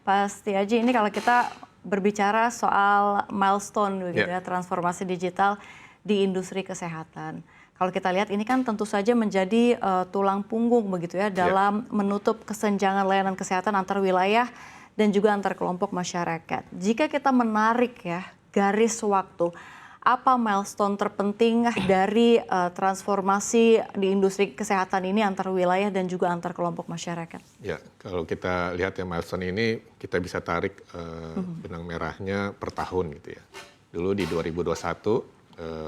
Pasti aja ini kalau kita berbicara soal milestone begitu ya, transformasi digital di industri kesehatan. Kalau kita lihat ini kan tentu saja menjadi tulang punggung begitu ya dalam menutup kesenjangan layanan kesehatan antar wilayah dan juga antar kelompok masyarakat. Jika kita menarik ya garis waktu, apa milestone terpenting dari transformasi di industri kesehatan ini antar wilayah dan juga antar kelompok masyarakat? Ya, kalau kita lihat ya milestone ini kita bisa tarik benang merahnya per tahun gitu ya. Dulu di 2021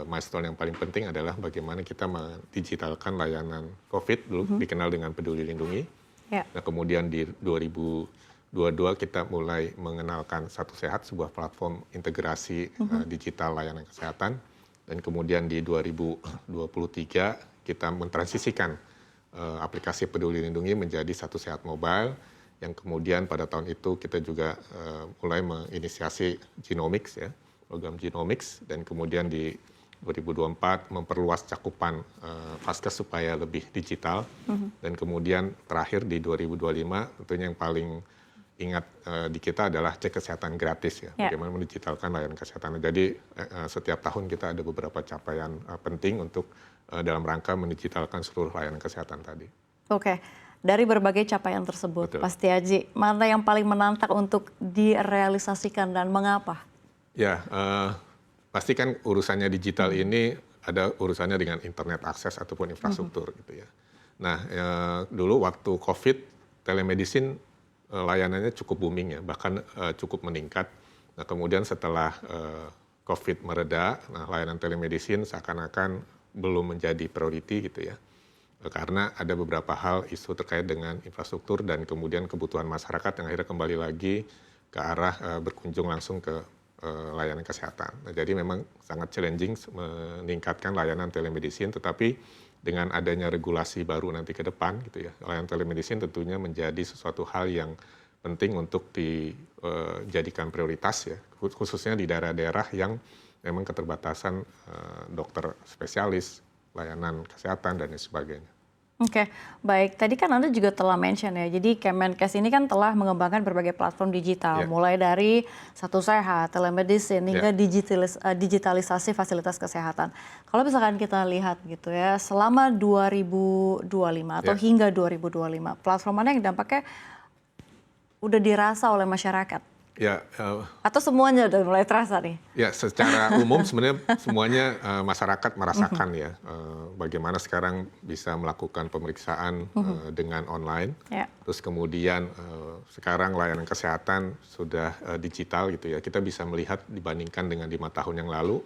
milestone yang paling penting adalah bagaimana kita mendigitalkan layanan COVID, dulu dikenal dengan Peduli Lindungi. Nah, kemudian di 2022 kita mulai mengenalkan Satu Sehat, sebuah platform integrasi digital layanan kesehatan. Dan kemudian di 2023 kita mentransisikan aplikasi Peduli Lindungi menjadi Satu Sehat Mobile, yang kemudian pada tahun itu kita juga mulai menginisiasi Genomics ya, program Genomics, dan kemudian di 2024 memperluas cakupan Vaskes supaya lebih digital, dan kemudian terakhir di 2025 tentunya yang paling ingat di kita adalah cek kesehatan gratis ya, bagaimana mendigitalkan layanan kesehatan. Jadi setiap tahun kita ada beberapa capaian penting untuk dalam rangka mendigitalkan seluruh layanan kesehatan tadi. Oke, dari berbagai capaian tersebut, pasti Aji, mana yang paling menantang untuk direalisasikan dan mengapa? Ya, pasti kan urusannya digital ini ada urusannya dengan internet akses ataupun infrastruktur gitu ya. Nah, dulu waktu COVID, telemedicine layanannya cukup booming ya, bahkan cukup meningkat. Nah, kemudian setelah COVID mereda, nah layanan telemedicine seakan-akan belum menjadi priority gitu ya. Karena ada beberapa hal isu terkait dengan infrastruktur dan kemudian kebutuhan masyarakat yang akhirnya kembali lagi ke arah berkunjung langsung ke layanan kesehatan. Nah, jadi memang sangat challenging meningkatkan layanan telemedicine, tetapi dengan adanya regulasi baru nanti ke depan gitu ya, layanan telemedicine tentunya menjadi sesuatu hal yang penting untuk dijadikan prioritas ya, khususnya di daerah-daerah yang memang keterbatasan dokter spesialis, layanan kesehatan dan sebagainya. Oke, baik. Tadi kan Anda juga telah mention ya, jadi Kemenkes ini kan telah mengembangkan berbagai platform digital, mulai dari Satu Sehat, telemedicine, hingga digitalisasi fasilitas kesehatan. Kalau misalkan kita lihat gitu ya, selama 2025 atau hingga 2025, platform mana yang dampaknya udah dirasa oleh masyarakat? Ya, atau semuanya udah mulai terasa nih? Ya, secara umum sebenarnya semuanya masyarakat merasakan ya bagaimana sekarang bisa melakukan pemeriksaan dengan online. Terus kemudian sekarang layanan kesehatan sudah digital gitu ya. Kita bisa melihat dibandingkan dengan 5 tahun yang lalu,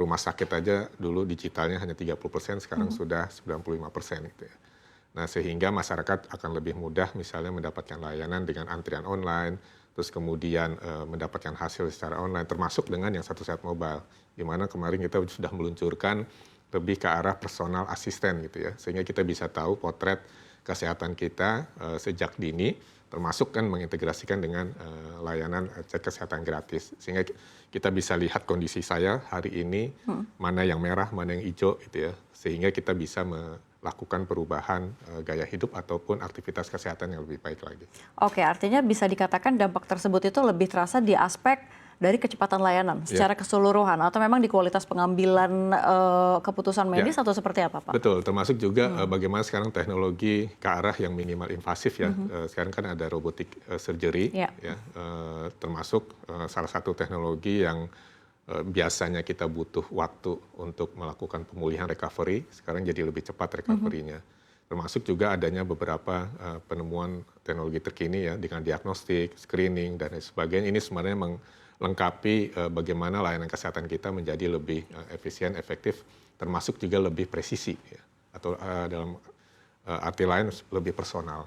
rumah sakit aja dulu digitalnya hanya 30%, sekarang sudah 95% gitu ya. Nah, sehingga masyarakat akan lebih mudah misalnya mendapatkan layanan dengan antrian online, terus kemudian mendapatkan hasil secara online, termasuk dengan yang Satu Sehat Mobile, di mana kemarin kita sudah meluncurkan lebih ke arah personal asisten gitu ya, sehingga kita bisa tahu potret kesehatan kita sejak dini, termasuk kan mengintegrasikan dengan layanan cek kesehatan gratis, sehingga kita bisa lihat kondisi saya hari ini, mana yang merah, mana yang hijau gitu ya, sehingga kita bisa melakukan perubahan gaya hidup ataupun aktivitas kesehatan yang lebih baik lagi. Oke, artinya bisa dikatakan dampak tersebut itu lebih terasa di aspek dari kecepatan layanan secara keseluruhan, atau memang di kualitas pengambilan keputusan medis atau seperti apa, Pak? Betul, termasuk juga bagaimana sekarang teknologi ke arah yang minimal invasif ya. Sekarang kan ada robotic surgery, ya, termasuk salah satu teknologi yang biasanya kita butuh waktu untuk melakukan pemulihan recovery, sekarang jadi lebih cepat recovery-nya. Termasuk juga adanya beberapa penemuan teknologi terkini ya, dengan diagnostik, screening, dan sebagainya. Ini sebenarnya melengkapi bagaimana layanan kesehatan kita menjadi lebih efisien, efektif, termasuk juga lebih presisi, ya, atau dalam arti lain lebih personal.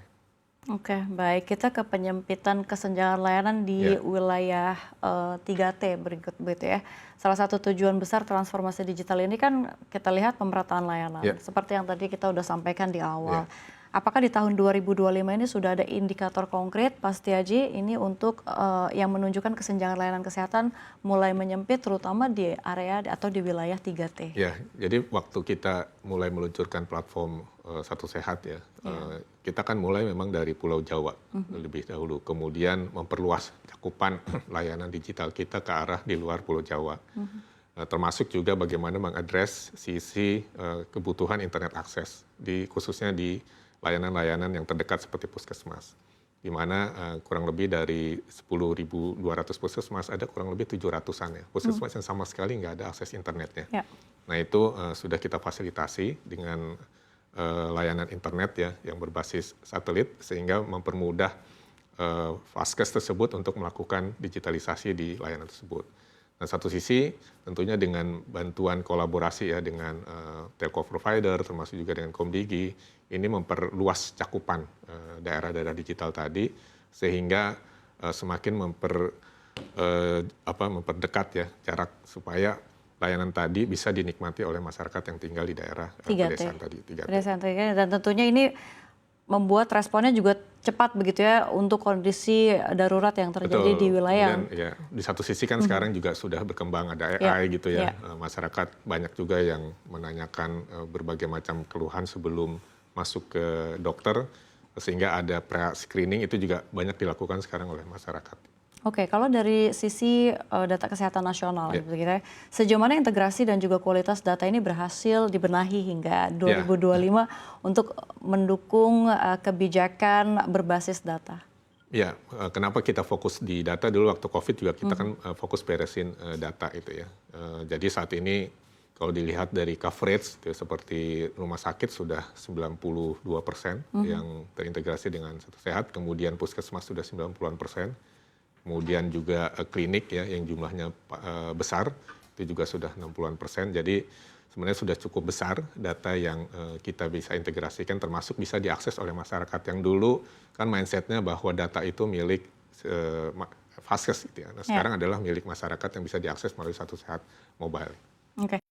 Oke, baik. Kita ke penyempitan kesenjangan layanan di wilayah 3T berikut begitu ya. Salah satu tujuan besar transformasi digital ini kan kita lihat pemerataan layanan. Seperti yang tadi kita udah sampaikan di awal. apakah di tahun 2025 ini sudah ada indikator konkret Pak Setiaji ini untuk yang menunjukkan kesenjangan layanan kesehatan mulai menyempit terutama di area atau di wilayah 3T? Ya, jadi waktu kita mulai meluncurkan platform Satu Sehat ya, kita kan mulai memang dari Pulau Jawa lebih dahulu, kemudian memperluas cakupan layanan digital kita ke arah di luar Pulau Jawa. Termasuk juga bagaimana mengadres sisi kebutuhan internet akses, khususnya di layanan-layanan yang terdekat seperti puskesmas, di mana kurang lebih dari 10.200 puskesmas ada kurang lebih 700-an ya puskesmas yang sama sekali nggak ada akses internetnya. Ya. Nah itu sudah kita fasilitasi dengan layanan internet ya yang berbasis satelit sehingga mempermudah vaskes tersebut untuk melakukan digitalisasi di layanan tersebut. Nah, satu sisi tentunya dengan bantuan kolaborasi ya dengan telco provider termasuk juga dengan Komdigi ini memperluas cakupan daerah-daerah digital tadi sehingga semakin memperdekat ya jarak supaya layanan tadi bisa dinikmati oleh masyarakat yang tinggal di daerah pedesaan tadi 3T. Dan tentunya ini membuat responnya juga cepat begitu ya untuk kondisi darurat yang terjadi di wilayah. Kemudian, ya, di satu sisi kan sekarang juga sudah berkembang ada AI gitu ya. Masyarakat banyak juga yang menanyakan berbagai macam keluhan sebelum masuk ke dokter sehingga ada pre-screening itu juga banyak dilakukan sekarang oleh masyarakat. Oke, kalau dari sisi data kesehatan nasional, gitu ya, sejauh mana integrasi dan juga kualitas data ini berhasil dibenahi hingga 2025 untuk mendukung kebijakan berbasis data? Ya, kenapa kita fokus di data dulu waktu COVID juga kita kan fokus beresin data itu ya. Jadi saat ini kalau dilihat dari coverage seperti rumah sakit sudah 92% yang terintegrasi dengan Satu Sehat, kemudian puskesmas sudah 90-an%. Kemudian juga klinik ya yang jumlahnya besar itu juga sudah 60-an%. Jadi sebenarnya sudah cukup besar data yang kita bisa integrasikan termasuk bisa diakses oleh masyarakat yang dulu kan mindsetnya bahwa data itu milik vaskes gitu ya. Nah, sekarang adalah milik masyarakat yang bisa diakses melalui Satu Sehat mobile. Oke.